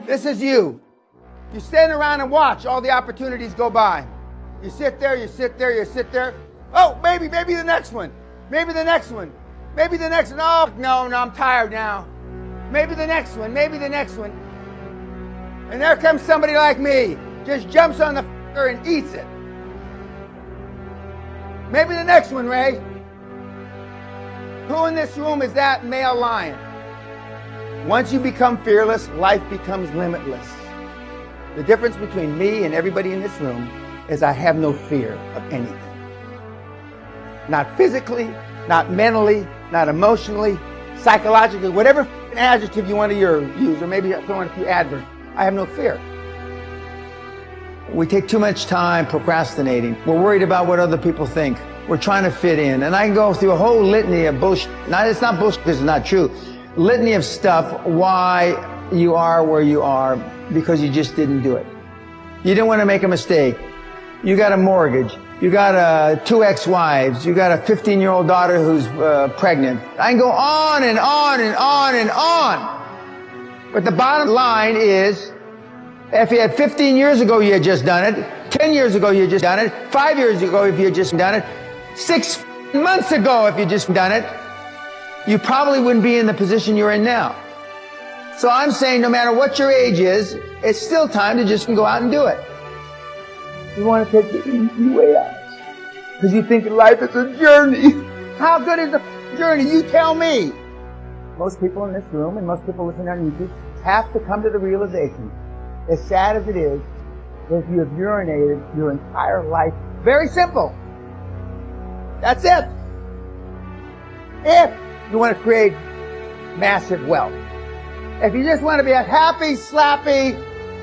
This is you. You stand around and watch all the opportunities go by. You sit there, you sit there, you sit there. Oh, maybe the next one. Maybe the next one. Maybe the next one. Oh, no, I'm tired now. Maybe the next one. Maybe the next one. And there comes somebody like me. Just jumps on the f***er and eats it. Maybe the next one, Ray. Who in this room is that male lion? Once you become fearless, life becomes limitless. The difference between me and everybody in this room is I have no fear of anything. Not physically, not mentally, not emotionally, psychologically, whatever adjective you want to use, or maybe throw in a few adverbs. I have no fear. We take too much time procrastinating. We're worried about what other people think. We're trying to fit in. And I can go through a whole litany of bullshit. Now, it's not bullshit because it's not true. Litany of stuff why you are where you are because you just didn't do it. You didn't want to make a mistake. You got a mortgage. You got two ex-wives. You got a 15-year-old daughter who's pregnant. I can go on and on and on and on. But the bottom line is, if you had 15 years ago you had just done it, 10 years ago you had just done it, 5 years ago if you had just done it, 6 months ago if you had just done it, you probably wouldn't be in the position you're in now. So I'm saying no matter what your age is, it's still time to just go out and do it. You want to take the easy way out because you think life is a journey. How good is the journey? You tell me. Most people in this room and most people listening on YouTube have to come to the realization, as sad as it is, that you have urinated your entire life. Very simple. That's it. If you want to create massive wealth. If you just want to be a happy, slappy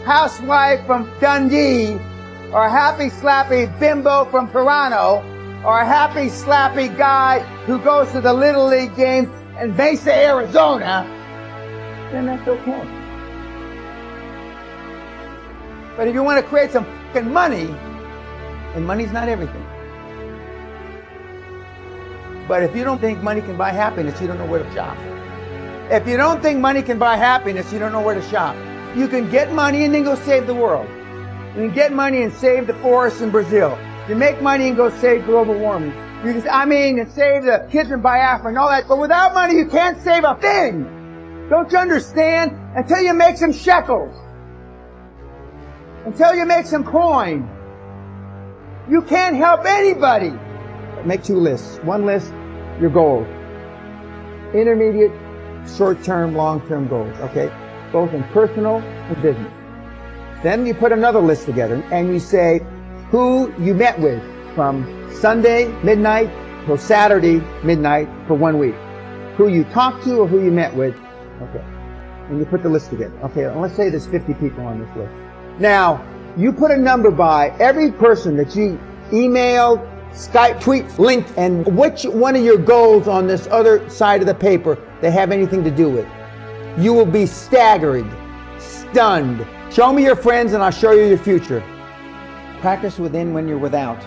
housewife from Dundee, or a happy, slappy bimbo from Toronto, or a happy, slappy guy who goes to the Little League games in Mesa, Arizona, then that's okay. But if you want to create some fucking money, and money's not everything. But if you don't think money can buy happiness, you don't know where to shop. If you don't think money can buy happiness, you don't know where to shop. You can get money and then go save the world. You can get money and save the forests in Brazil. You make money and go save global warming. You can, and save the kids in Biafra and all that. But without money, you can't save a thing. Don't you understand? Until you make some shekels. Until you make some coin. You can't help anybody. Make two lists. One list, your goals. Intermediate, short-term, long-term goals, okay? Both in personal and business. Then you put another list together and you say who you met with from Sunday midnight till Saturday midnight for 1 week. Who you talked to or who you met with. Okay. And you put the list together. Okay, let's say there's 50 people on this list. Now, you put a number by every person that you emailed, Skype, tweet, linked, and which one of your goals on this other side of the paper they have anything to do with. You will be staggered, stunned. Show me your friends and I'll show you your future. Practice within when you're without.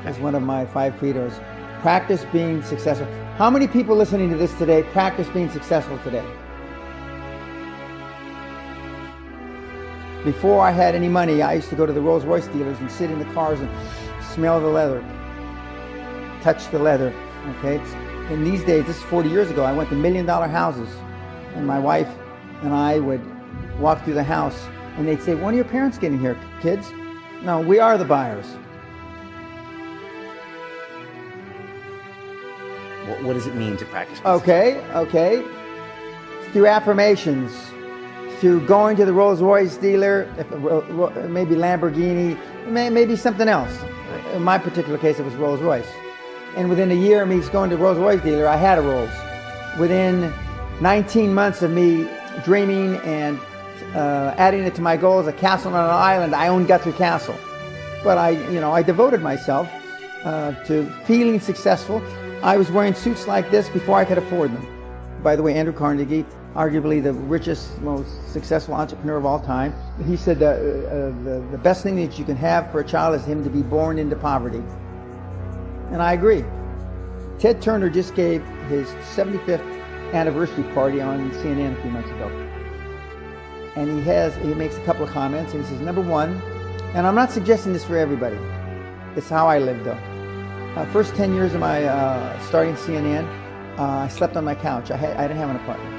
That's one of my 5 credos. Practice being successful. How many people listening to this today practice being successful today? Before I had any money, I used to go to the Rolls Royce dealers and sit in the cars and smell the leather, touch the leather, okay? And these days, this is 40 years ago, I went to $1 million houses, and my wife and I would walk through the house, and they'd say, when are your parents getting here, kids? No, we are the buyers. What does it mean to practice? Okay. Through affirmations, through going to the Rolls Royce dealer, maybe Lamborghini, maybe something else. In my particular case, it was Rolls Royce. And within a year of me going to the Rolls Royce dealer, I had a Rolls. Within 19 months of me dreaming and adding it to my goals, a castle on an island, I owned Guthrie Castle. But I devoted myself to feeling successful. I was wearing suits like this before I could afford them. By the way, Andrew Carnegie, arguably the richest, most successful entrepreneur of all time, he said the best thing that you can have for a child is him to be born into poverty. And I agree. Ted Turner just gave his 75th anniversary party on CNN a few months ago. and he makes a couple of comments, and he says, number one, and I'm not suggesting this for everybody, it's how I lived though. First 10 years of my starting CNN, I slept on my couch. I didn't have an apartment.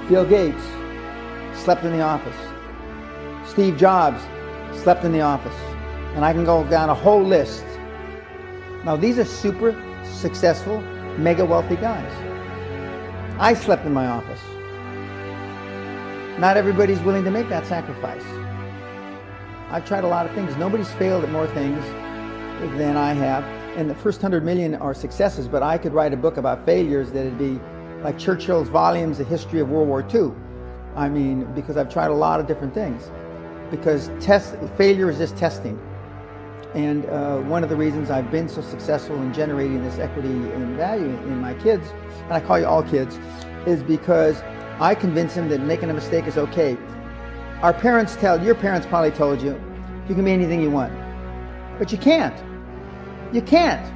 Bill Gates slept in the office. Steve Jobs slept in the office. And I can go down a whole list. Now these are super successful, mega wealthy guys. I slept in my office. Not everybody's willing to make that sacrifice. I've tried a lot of things. Nobody's failed at more things than I have. And the first 100 million are successes, but I could write a book about failures that'd be like Churchill's volumes, The History of World War II. I mean, because I've tried a lot of different things. Because failure is just testing. And one of the reasons I've been so successful in generating this equity and value in my kids, and I call you all kids, is because I convince them that making a mistake is okay. Your parents probably told you, you can be anything you want. But you can't. You can't.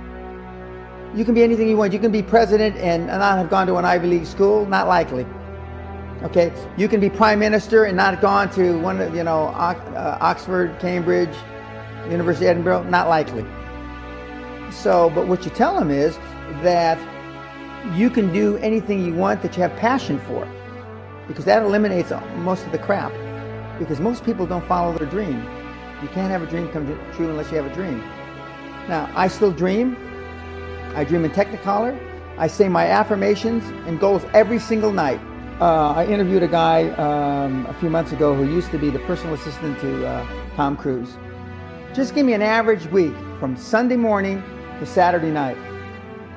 You can be anything you want. You can be president and not have gone to an Ivy League school, not likely. Okay, you can be prime minister and not have gone to one of, Oxford, Cambridge, University of Edinburgh, not likely. So, but what you tell them is that you can do anything you want that you have passion for, because that eliminates most of the crap. Because most people don't follow their dream. You can't have a dream come true unless you have a dream. Now, I still dream. I dream in Technicolor. I say my affirmations and goals every single night. I interviewed a guy a few months ago who used to be the personal assistant to Tom Cruise. Just give me an average week from Sunday morning to Saturday night.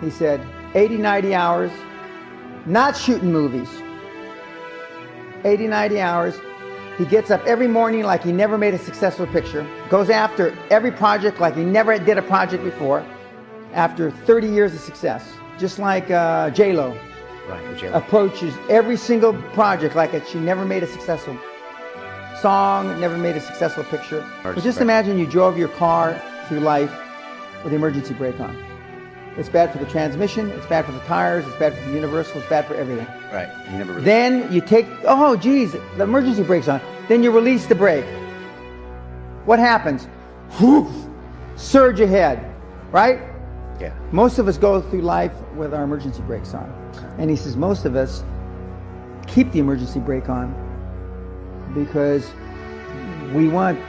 He said 80, 90 hours, not shooting movies. 80, 90 hours. He gets up every morning like he never made a successful picture, goes after every project like he never did a project before, after 30 years of success. Just like J-Lo. Right, J-Lo. Approaches every single project like she never made a successful song, never made a successful picture. But just imagine you drove your car through life with the emergency brake on. It's bad for the transmission, it's bad for the tires, it's bad for the universal, it's bad for everything. Right. You never really... Then you take, oh geez, the emergency brake's on. Then you release the brake. What happens? Whew, surge ahead, right? Yeah. Most of us go through life with our emergency brakes on. And he says most of us keep the emergency brake on because we want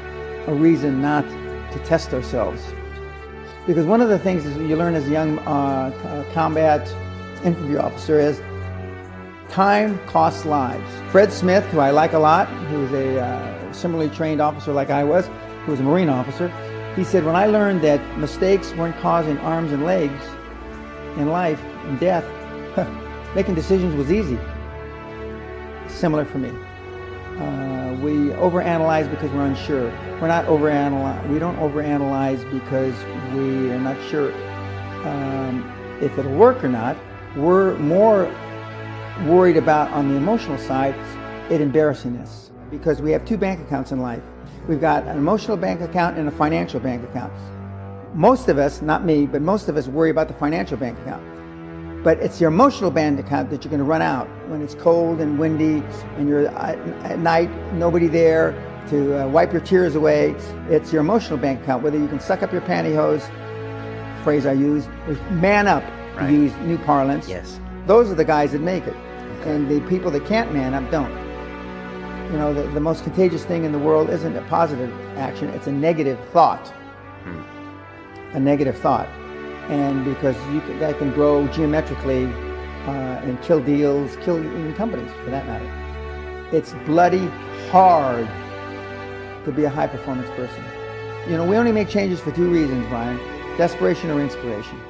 a reason not to test ourselves. Because one of the things that you learn as a young combat infantry officer is time costs lives. Fred Smith, who I like a lot, who was a similarly trained officer like I was, who was a Marine officer, he said, when I learned that mistakes weren't causing arms and legs in life and death, making decisions was easy. Similar for me. We overanalyze because we're unsure. We don't overanalyze because we are not sure if it'll work or not. We're more worried about, on the emotional side, it embarrassing us. Because we have two bank accounts in life. We've got an emotional bank account and a financial bank account. Most of us, not me, but most of us worry about the financial bank account. But it's your emotional bank account that you're going to run out when it's cold and windy and you're at night, nobody there to wipe your tears away. It's your emotional bank account, whether you can suck up your pantyhose, phrase I use, or man up, right. To use new parlance. Yes. Those are the guys that make it. Okay. And the people that can't man up don't. You know, the most contagious thing in the world isn't a positive action, it's a negative thought. A negative thought. And because that can grow geometrically and kill deals, kill even companies for that matter. It's bloody hard to be a high performance person. You know, we only make changes for two reasons, Brian: desperation or inspiration.